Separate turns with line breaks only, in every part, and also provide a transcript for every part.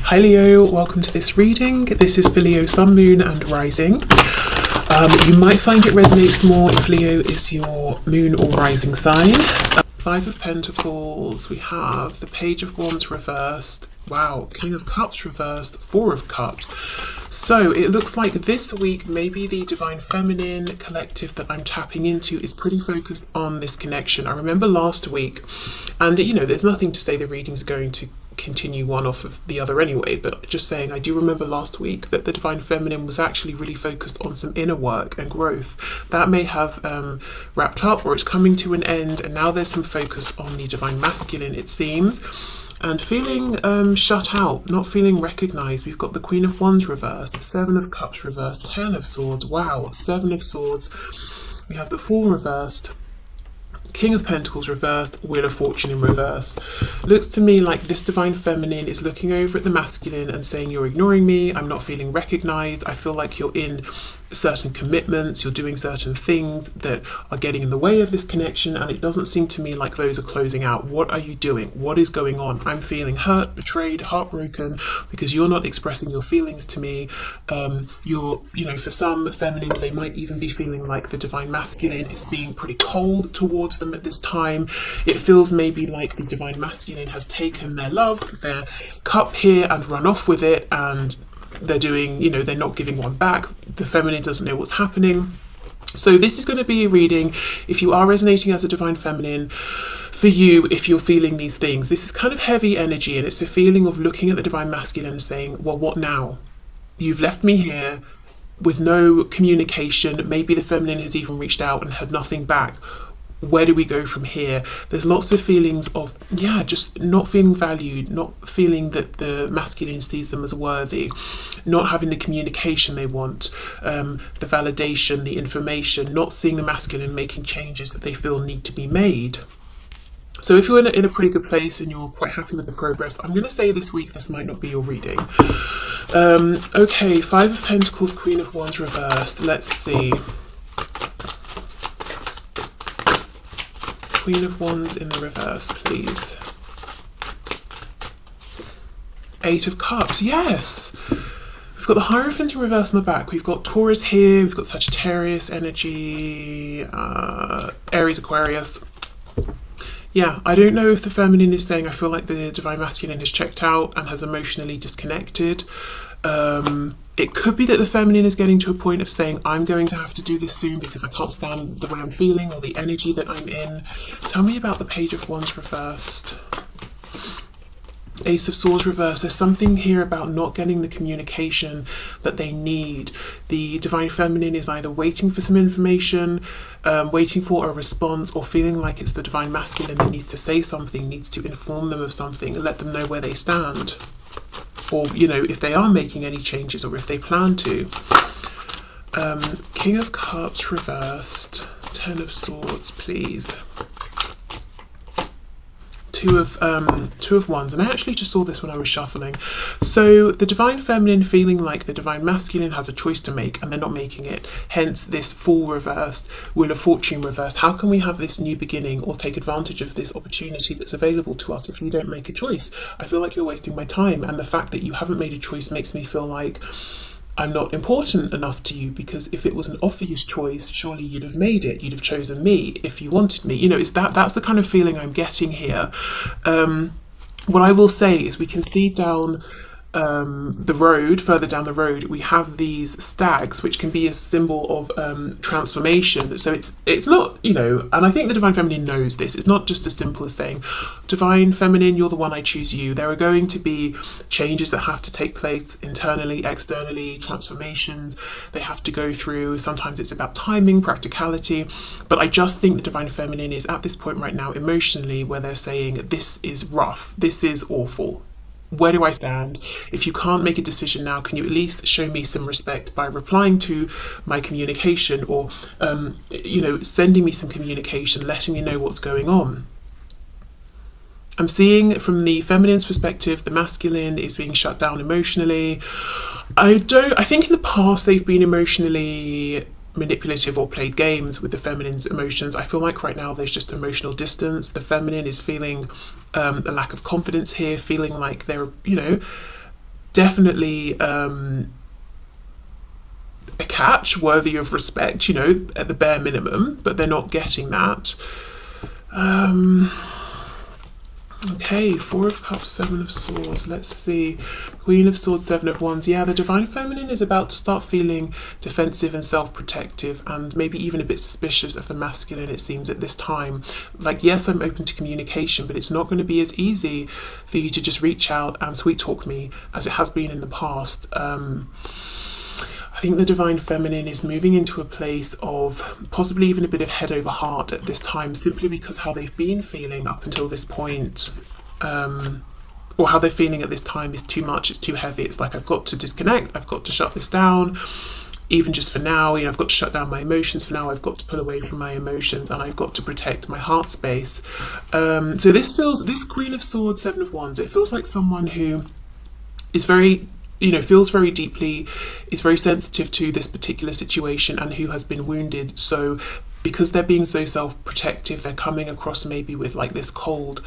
Hi Leo, welcome to this reading. This is for Leo Sun, Moon and Rising. You might find it resonates more if Leo is your Moon or Rising sign. Five of Pentacles, we have the Page of Wands reversed. Wow, King of Cups reversed, Four of Cups. So it looks like this week maybe the Divine Feminine collective that I'm tapping into is pretty focused on this connection. I remember last week, and you know, there's nothing to say the readings are going to continue one off of the other anyway, but just saying, I do remember last week that the Divine Feminine was actually really focused on some inner work and growth. That may have wrapped up, or it's coming to an end, and now there's some focus on the Divine Masculine, it seems, and feeling shut out, not feeling recognized. We've got the Queen of Wands reversed, Seven of Cups reversed, Ten of Swords, wow, Seven of Swords. We have the Fool reversed, King of Pentacles reversed, Wheel of Fortune in reverse. Looks to me like this Divine Feminine is looking over at the masculine and saying, you're ignoring me, I'm not feeling recognized, I feel like you're in certain commitments, you're doing certain things that are getting in the way of this connection, and it doesn't seem to me like those are closing out. What are you doing? What is going on? I'm feeling hurt, betrayed, heartbroken because you're not expressing your feelings to me. For some feminines, they might even be feeling like the Divine Masculine is being pretty cold towards them at this time. It feels maybe like the Divine Masculine has taken their love, their cup here, and run off with it, and they're doing, they're not giving one back. The feminine doesn't know what's happening. So this is going to be a reading, if you are resonating as a Divine Feminine, for you, if you're feeling these things. This is kind of heavy energy, and it's a feeling of looking at the Divine Masculine and saying, well, what now? You've left me here with no communication. Maybe the feminine has even reached out and had nothing back. Where do we go from here? There's lots of feelings of, just not feeling valued, not feeling that the masculine sees them as worthy, not having the communication they want, the validation, the information, not seeing the masculine making changes that they feel need to be made. So if you're in a pretty good place and you're quite happy with the progress, I'm going to say this week this might not be your reading. Okay, Five of Pentacles, Queen of Wands reversed. Let's see. Queen of Wands in the reverse, please. Eight of Cups, yes! We've got the Hierophant in reverse on the back. We've got Taurus here, we've got Sagittarius energy, Aries, Aquarius. Yeah, I don't know if the feminine is saying, I feel like the Divine Masculine has checked out and has emotionally disconnected. It could be that the feminine is getting to a point of saying, I'm going to have to do this soon because I can't stand the way I'm feeling or the energy that I'm in. Tell me about the Page of Wands reversed. Ace of Swords reversed. There's something here about not getting the communication that they need. The Divine Feminine is either waiting for some information, waiting for a response, or feeling like it's the Divine Masculine that needs to say something, needs to inform them of something, and let them know where they stand. Or, if they are making any changes or if they plan to. King of Cups reversed. Ten of Swords, please. Two of Wands, and I actually just saw this when I was shuffling. So the Divine Feminine feeling like the Divine Masculine has a choice to make and they're not making it, hence this Fool reversed, Wheel of Fortune reversed. How can we have this new beginning or take advantage of this opportunity that's available to us if you don't make a choice? I feel like you're wasting my time, and the fact that you haven't made a choice makes me feel like I'm not important enough to you, because if it was an obvious choice, surely you'd have made it. You'd have chosen me if you wanted me. It's that's the kind of feeling I'm getting here. What I will say is we can see down the road, further down the road, we have these stags, which can be a symbol of transformation. So it's not, and I think the Divine Feminine knows this. It's not just as simple as saying, Divine Feminine, you're the one, I choose you. There are going to be changes that have to take place internally, externally, transformations they have to go through. Sometimes it's about timing, practicality, but I just think the Divine Feminine is at this point right now emotionally where they're saying, this is rough, this is awful. Where do I stand? If you can't make a decision now, can you at least show me some respect by replying to my communication, or sending me some communication, letting me know what's going on? I'm seeing from the feminine's perspective, the masculine is being shut down emotionally. I think in the past they've been emotionally manipulative or played games with the feminine's emotions. I feel like right now there's just emotional distance. The feminine is feeling a lack of confidence here, feeling like they're, definitely a catch worthy of respect, you know, at the bare minimum, but they're not getting that. Okay, Four of Cups, Seven of Swords. Let's see. Queen of Swords, Seven of Wands. Yeah, the Divine Feminine is about to start feeling defensive and self-protective, and maybe even a bit suspicious of the masculine, it seems, at this time. Like, yes, I'm open to communication, but it's not going to be as easy for you to just reach out and sweet talk me as it has been in the past. I think the Divine Feminine is moving into a place of possibly even a bit of head over heart at this time, simply because how they've been feeling up until this point, or how they're feeling at this time is too much, it's too heavy. It's like, I've got to disconnect, I've got to shut this down, even just for now, you know, I've got to shut down my emotions for now, I've got to pull away from my emotions, and I've got to protect my heart space. So this Queen of Swords, Seven of Wands, it feels like someone who is very, you know, feels very deeply, is very sensitive to this particular situation, and who has been wounded. So because they're being so self-protective, they're coming across maybe with like this cold,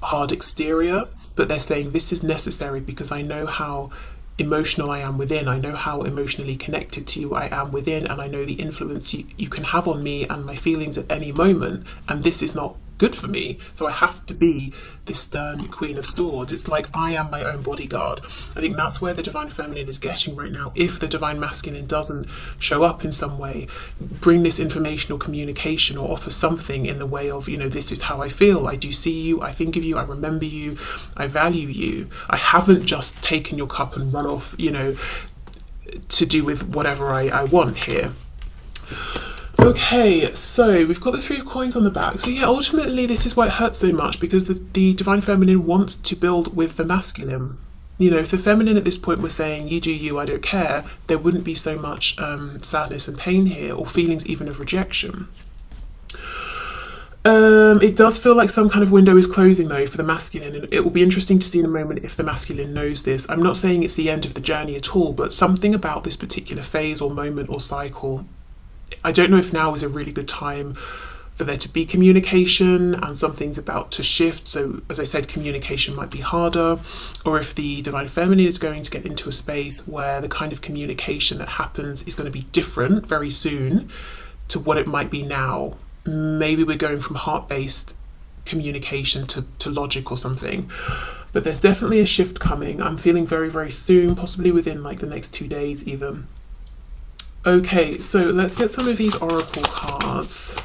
hard exterior, but they're saying this is necessary because I know how emotional I am within, I know how emotionally connected to you I am within, and I know the influence you can have on me and my feelings at any moment, and this is not good for me, so I have to be this stern Queen of Swords. It's like I am my own bodyguard. I think that's where the Divine Feminine is getting right now. If the Divine Masculine doesn't show up in some way, bring this information or communication, or offer something in the way of, you know, this is how I feel, I do see you, I think of you, I remember you, I value you, I haven't just taken your cup and run off, you know, to do with whatever I want here. Okay, so we've got the Three of Coins on the back. So yeah, ultimately this is why it hurts so much, because the Divine Feminine wants to build with the masculine. You know, if the feminine at this point was saying, you do you, I don't care, there wouldn't be so much sadness and pain here, or feelings even of rejection. It does feel like some kind of window is closing though for the masculine, and it will be interesting to see in a moment if the masculine knows this. I'm not saying it's the end of the journey at all, but something about this particular phase or moment or cycle, I don't know if now is a really good time for there to be communication, and something's about to shift. So as I said, communication might be harder, or if the Divine Feminine is going to get into a space where the kind of communication that happens is going to be different very soon to what it might be now. Maybe we're going from heart-based communication to logic or something. But there's definitely a shift coming. I'm feeling very, very soon, possibly within like the next 2 days even. Okay, so let's get some of these oracle cards.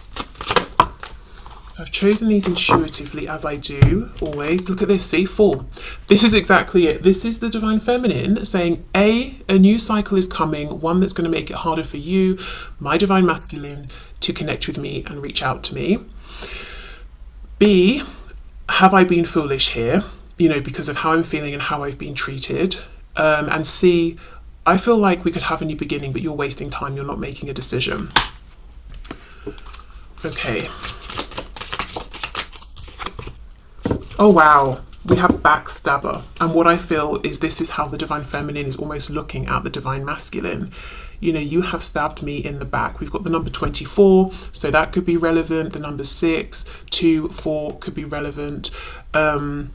I've chosen these intuitively, as I do always. Look at this, see, 4. This is exactly it. This is the Divine Feminine saying, A, a new cycle is coming, one that's going to make it harder for you, my Divine Masculine, to connect with me and reach out to me. B, have I been foolish here, you know, because of how I'm feeling and how I've been treated. And C, I feel like we could have a new beginning, but you're wasting time, you're not making a decision. Okay. Oh wow, we have backstabber. And what I feel is this is how the Divine Feminine is almost looking at the Divine Masculine. You know, you have stabbed me in the back. We've got the number 24, so that could be relevant. The number 6, 2, 4 could be relevant. For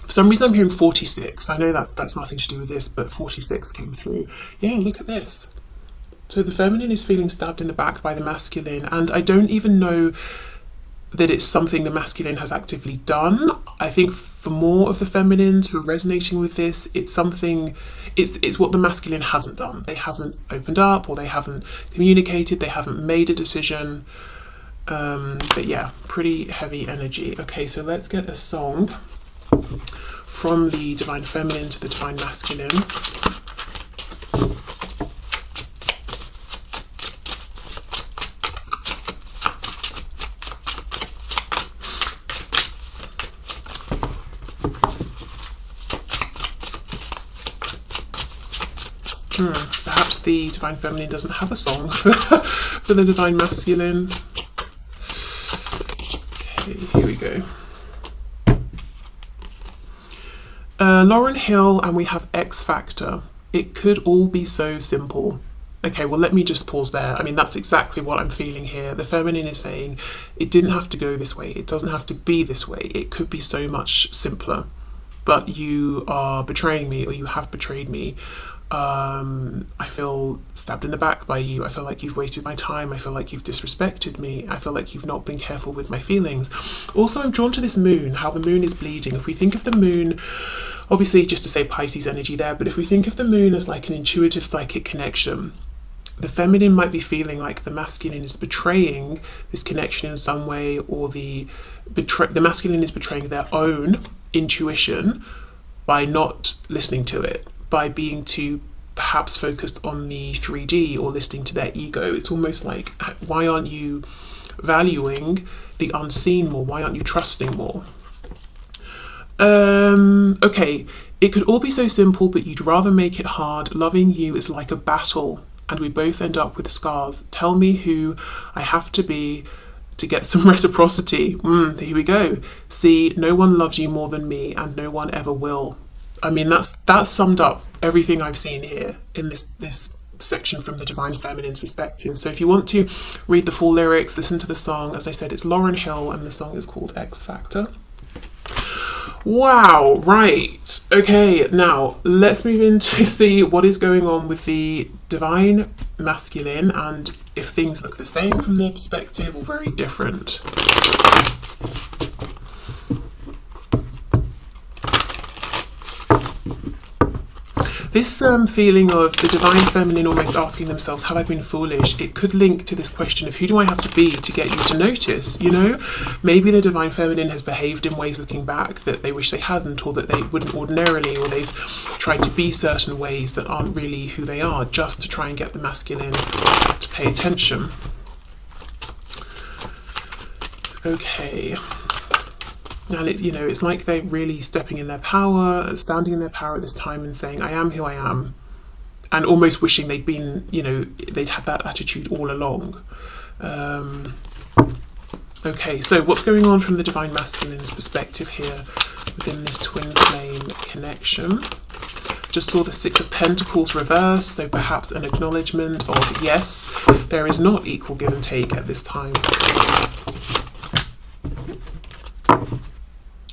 some reason I'm hearing 46. I know that that's nothing to do with this, but 46 came through. Yeah, look at this. So the feminine is feeling stabbed in the back by the masculine, and I don't even know that it's something the masculine has actively done. I think for more of the feminines who are resonating with this, it's something, it's what the masculine hasn't done. They haven't opened up, or they haven't communicated, they haven't made a decision. But yeah, pretty heavy energy. Okay, so let's get a song from the Divine Feminine to the Divine Masculine. Perhaps the Divine Feminine doesn't have a song for the Divine Masculine. Okay, here we go. Lauryn Hill, and we have X Factor. It could all be so simple. Okay, well, let me just pause there. I mean, that's exactly what I'm feeling here. The feminine is saying it didn't have to go this way. It doesn't have to be this way. It could be so much simpler. but you are betraying me, or you have betrayed me. I feel stabbed in the back by you. I feel like you've wasted my time. I feel like you've disrespected me. I feel like you've not been careful with my feelings. Also, I'm drawn to this moon, how the moon is bleeding. If we think of the moon, obviously just to say Pisces energy there, but if we think of the moon as like an intuitive psychic connection, the feminine might be feeling like the masculine is betraying this connection in some way, or the masculine is betraying their own intuition by not listening to it, by being too perhaps focused on the 3D or listening to their ego. It's almost like, why aren't you valuing the unseen more? Why aren't you trusting more? Okay, it could all be so simple, but you'd rather make it hard. Loving you is like a battle, and we both end up with scars. Tell me who I have to be to get some reciprocity. Here we go. See, no one loves you more than me, and no one ever will. I mean, that's summed up everything I've seen here in this section from the Divine Feminine's perspective. So if you want to read the full lyrics, listen to the song. As I said, it's Lauryn Hill, and the song is called X Factor. Wow, right. Okay, now let's move in to see what is going on with the Divine Masculine, and if things look the same from their perspective or very different. This feeling of the Divine Feminine almost asking themselves, have I been foolish? It could link to this question of, who do I have to be to get you to notice? You know, maybe the Divine Feminine has behaved in ways looking back that they wish they hadn't, or that they wouldn't ordinarily, or they've tried to be certain ways that aren't really who they are, just to try and get the masculine to pay attention. Okay. And it's like they're really stepping in their power, standing in their power at this time and saying, I am who I am, and almost wishing they'd been, they'd had that attitude all along. Okay, so what's going on from the Divine Masculine's perspective here within this twin flame connection? Just saw the Six of Pentacles reversed, so perhaps an acknowledgement of, yes, there is not equal give and take at this time.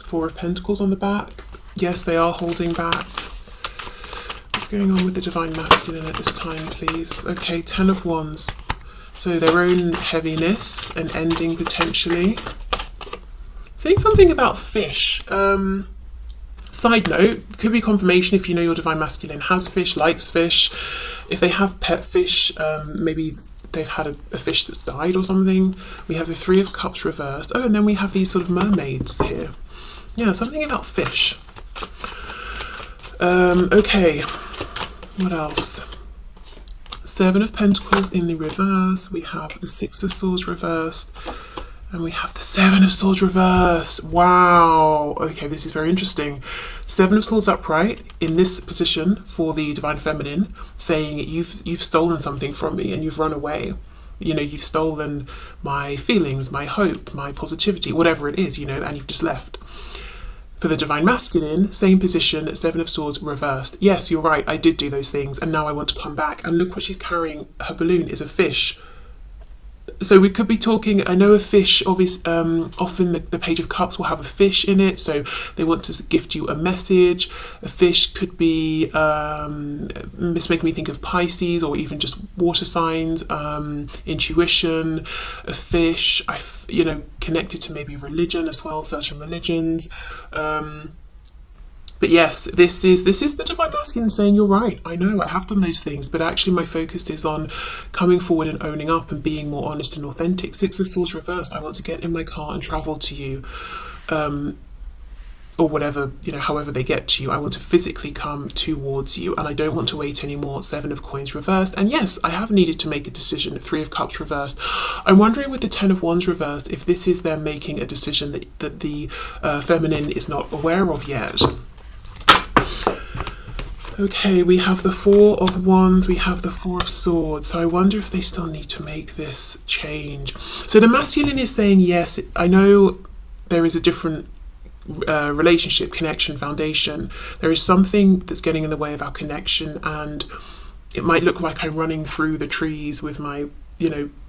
Four of Pentacles on the back. Yes, they are holding back. What's going on with the Divine Masculine at this time, please? Okay, Ten of Wands. So their own heaviness and ending potentially. Saying something about fish. Side note, could be confirmation if you know your Divine Masculine has fish, likes fish. If they have pet fish, maybe they've had a fish that's died or something. We have the Three of Cups reversed. Oh, and then we have these sort of mermaids here. Yeah, something about fish. Okay, what else? Seven of Pentacles in the reverse. We have the Six of Swords reversed. And we have the Seven of Swords reversed. Wow. Okay, this is very interesting. Seven of Swords upright in this position for the Divine Feminine, saying you've stolen something from me and you've run away. You've stolen my feelings, my hope, my positivity, whatever it is, and you've just left. For the Divine Masculine, same position, Seven of Swords reversed. Yes, you're right, I did do those things, and now I want to come back. And look what she's carrying. Her balloon is a fish. So we could be talking, I know a fish, often the Page of Cups will have a fish in it, so they want to gift you a message. A fish could be, this making me think of Pisces, or even just water signs, intuition. A fish, connected to maybe religion as well, certain religions. But yes, this is the Divine Masculine saying, you're right, I know, I have done those things, but actually my focus is on coming forward and owning up and being more honest and authentic. Six of Swords reversed, I want to get in my car and travel to you, or whatever, however they get to you. I want to physically come towards you, and I don't want to wait anymore. Seven of Coins reversed, and yes, I have needed to make a decision. Three of Cups reversed. I'm wondering with the Ten of Wands reversed, if this is them making a decision that the feminine is not aware of yet. Okay, we have the Four of Wands, we have the Four of Swords, so I wonder if they still need to make this change. So the masculine is saying, yes, I know there is a different relationship, connection, foundation. There is something that's getting in the way of our connection, and it might look like I'm running through the trees with my,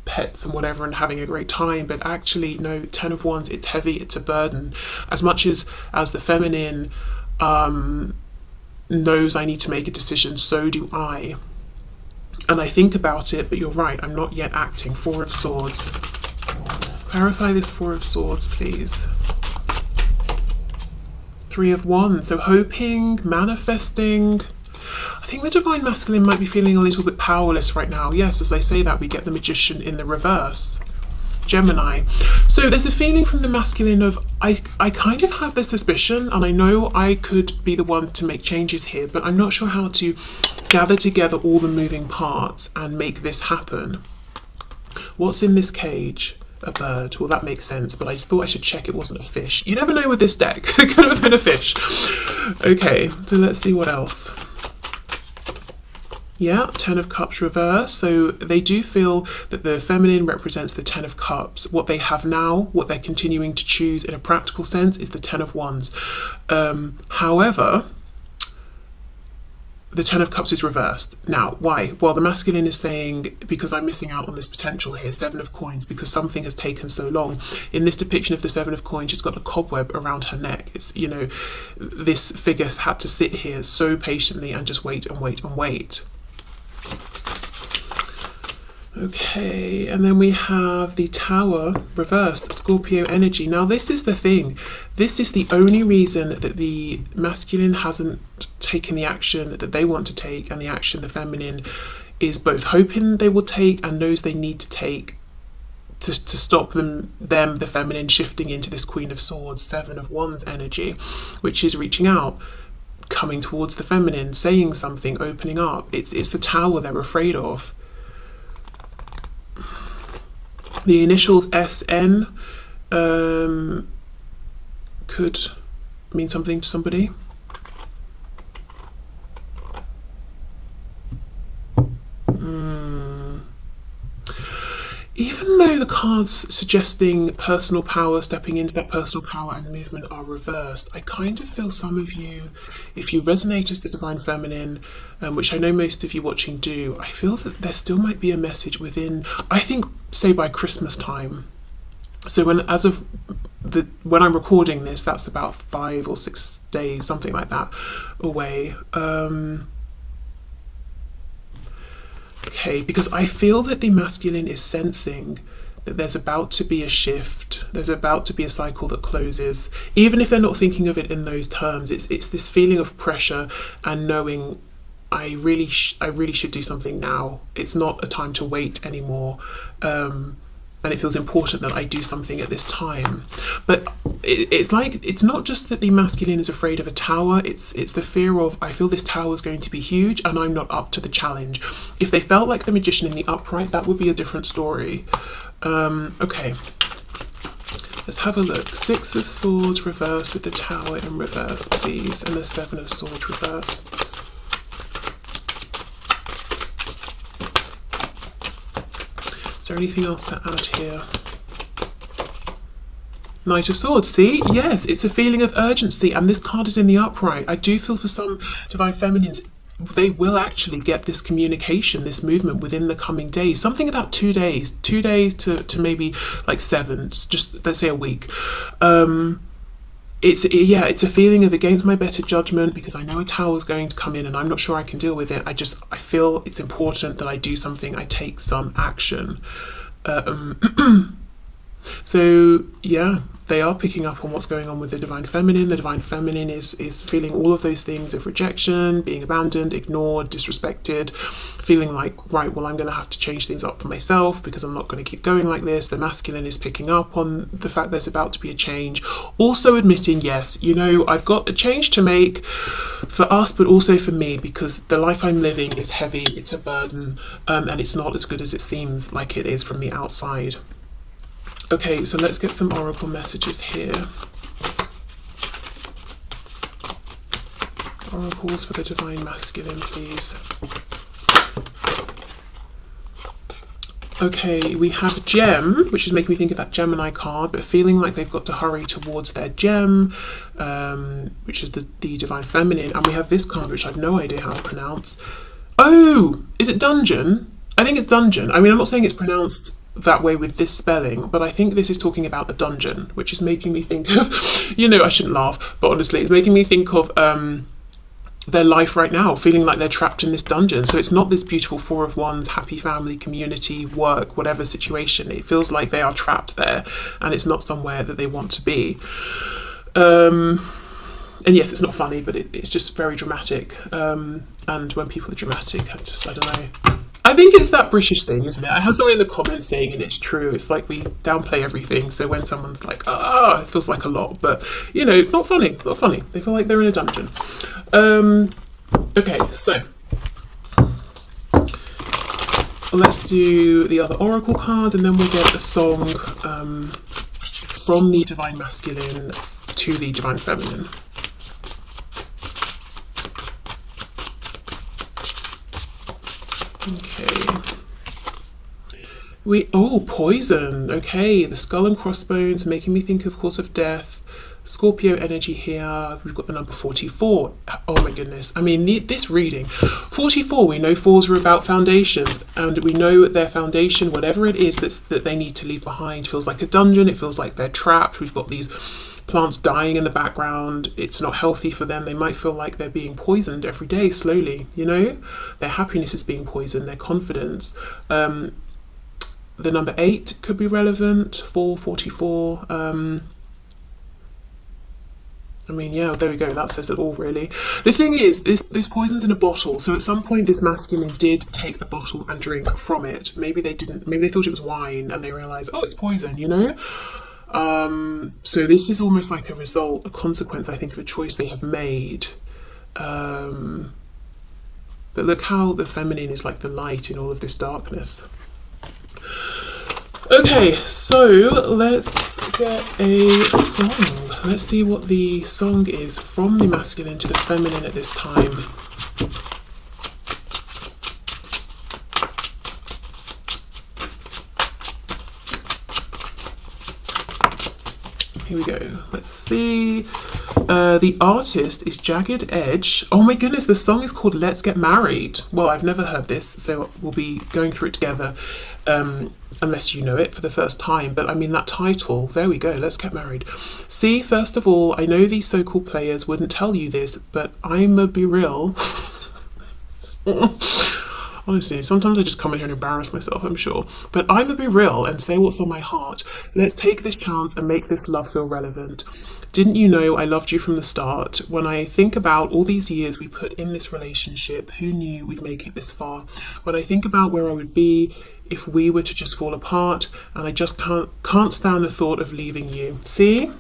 pets and whatever and having a great time, but actually, no, Ten of Wands, it's heavy, it's a burden. As much as the feminine knows I need to make a decision. So do I. And I think about it, but you're right, I'm not yet acting. Four of Swords. Clarify this Four of Swords, please. Three of Wands. So hoping, manifesting. I think the Divine Masculine might be feeling a little bit powerless right now. Yes, as I say that, we get the Magician in the reverse. Gemini. So there's a feeling from the masculine of, I kind of have the suspicion, and I know I could be the one to make changes here, but I'm not sure how to gather together all the moving parts and make this happen. What's in this cage? A bird. Well, that makes sense, but I thought I should check it wasn't a fish. You never know with this deck. It could have been a fish. Okay, so let's see what else. Yeah, Ten of Cups reverse. So they do feel that the feminine represents the Ten of Cups. What they have now, what they're continuing to choose in a practical sense, is the Ten of Wands. However, the Ten of Cups is reversed. Now, why? Well, the masculine is saying, because I'm missing out on this potential here. Seven of Coins, because something has taken so long. In this depiction of the Seven of Coins, she's got a cobweb around her neck. It's, you know, this figure had to sit here so patiently and just wait and wait and wait. Okay, and then we have the Tower reversed, Scorpio energy. Now this is the thing, this is the only reason that the masculine hasn't taken the action that they want to take, and the action the feminine is both hoping they will take and knows they need to take to stop them, the feminine, shifting into this Queen of Swords, Seven of Wands energy, which is reaching out, coming towards the feminine, saying something, opening up. It's the Tower they're afraid of. The initials SN could mean something to somebody. Even though the cards suggesting personal power, stepping into that personal power and movement are reversed, I kind of feel some of you, if you resonate as the Divine Feminine, which I know most of you watching do, I feel that there still might be a message within, I think, say by Christmas time. So when I'm recording this, that's about 5 or 6 days, something like that, away. Okay, because I feel that the masculine is sensing that there's about to be a shift, there's about to be a cycle that closes, even if they're not thinking of it in those terms. It's this feeling of pressure and knowing I really should do something now. It's not a time to wait anymore. And it feels important that I do something at this time. But it's like, it's not just that the masculine is afraid of a tower, it's the fear of, I feel this tower is going to be huge and I'm not up to the challenge. If they felt like the Magician in the upright, that would be a different story. Okay, let's have a look. Six of Swords reversed with the Tower in reverse, please, and the Seven of Swords reversed. Is there anything else to add here? Knight of Swords, see? Yes, it's a feeling of urgency, and this card is in the upright. I do feel for some Divine Feminines, they will actually get this communication, this movement within the coming days. Something about 2 days. 2 days to maybe like 7, just let's say a week. It's a feeling of against my better judgment, because I know a tower is going to come in and I'm not sure I can deal with it. I feel it's important that I do something, I take some action. So yeah, they are picking up on what's going on with the Divine Feminine. The Divine Feminine is feeling all of those things of rejection, being abandoned, ignored, disrespected, feeling like, right, well, I'm going to have to change things up for myself because I'm not going to keep going like this. The masculine is picking up on the fact there's about to be a change. Also admitting, yes, you know, I've got a change to make for us, but also for me, because the life I'm living is heavy, it's a burden, and it's not as good as it seems like it is from the outside. Okay, so let's get some oracle messages here. Oracles for the Divine Masculine, please. Okay, we have Gem, which is making me think of that Gemini card, but feeling like they've got to hurry towards their gem, which is the Divine Feminine. And we have this card, which I've no idea how to pronounce. Oh, is it Dungeon? I think it's Dungeon. I mean, I'm not saying it's pronounced that way with this spelling, but I think this is talking about a dungeon, which is making me think of, you know, I shouldn't laugh, but honestly, it's making me think of their life right now, feeling like they're trapped in this dungeon. So it's not this beautiful Four of Wands, happy family, community, work, whatever situation. It feels like they are trapped there, and it's not somewhere that they want to be. And yes, it's not funny, but it's just very dramatic. And when people are dramatic, I don't know. I think it's that British thing, isn't it? I had someone in the comments saying, and it's true, it's like we downplay everything. So when someone's like, ah, it feels like a lot, but you know, it's not funny. It's not funny. They feel like they're in a dungeon. Okay, so let's do the other oracle card, and then we'll get a song from the Divine Masculine to the Divine Feminine. Okay. Poison. Okay, the skull and crossbones, making me think, of course, of death. Scorpio energy here. We've got the number 44. Oh my goodness. I mean, this reading. 44, we know fours are about foundations, and we know their foundation, whatever it is that they need to leave behind, feels like a dungeon. It feels like they're trapped. We've got these plants dying in the background. It's not healthy for them. They might feel like they're being poisoned every day, slowly, you know? Their happiness is being poisoned, their confidence. The number 8 could be relevant, 444. I mean, yeah, there we go. That says it all, really. The thing is, this poison's in a bottle. So at some point, this masculine did take the bottle and drink from it. Maybe they didn't. Maybe they thought it was wine, and they realised, oh, it's poison, you know? So this is almost like a result, a consequence, I think, of a choice they have made. But look how the feminine is like the light in all of this darkness. Okay, so let's get a song. Let's see what the song is from the masculine to the feminine at this time. Here we go. Let's see. The artist is Jagged Edge. Oh my goodness, the song is called Let's Get Married. Well, I've never heard this, so we'll be going through it together, unless you know it for the first time. But I mean, that title, there we go, Let's Get Married. See, first of all, I know these so-called players wouldn't tell you this, but I'ma be real. Honestly, sometimes I just come in here and embarrass myself, I'm sure. But I'ma be real and say what's on my heart. Let's take this chance and make this love feel relevant. Didn't you know I loved you from the start? When I think about all these years we put in this relationship, who knew we'd make it this far? When I think about where I would be if we were to just fall apart, and I just can't stand the thought of leaving you. See?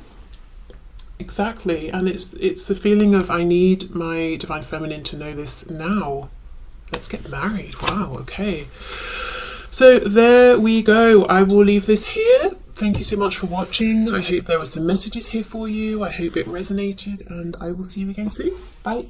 Exactly. And it's a feeling of, I need my Divine Feminine to know this now. Let's get married. Wow, okay. So there we go. I will leave this here. Thank you so much for watching. I hope there were some messages here for you. I hope it resonated, and I will see you again soon. Bye.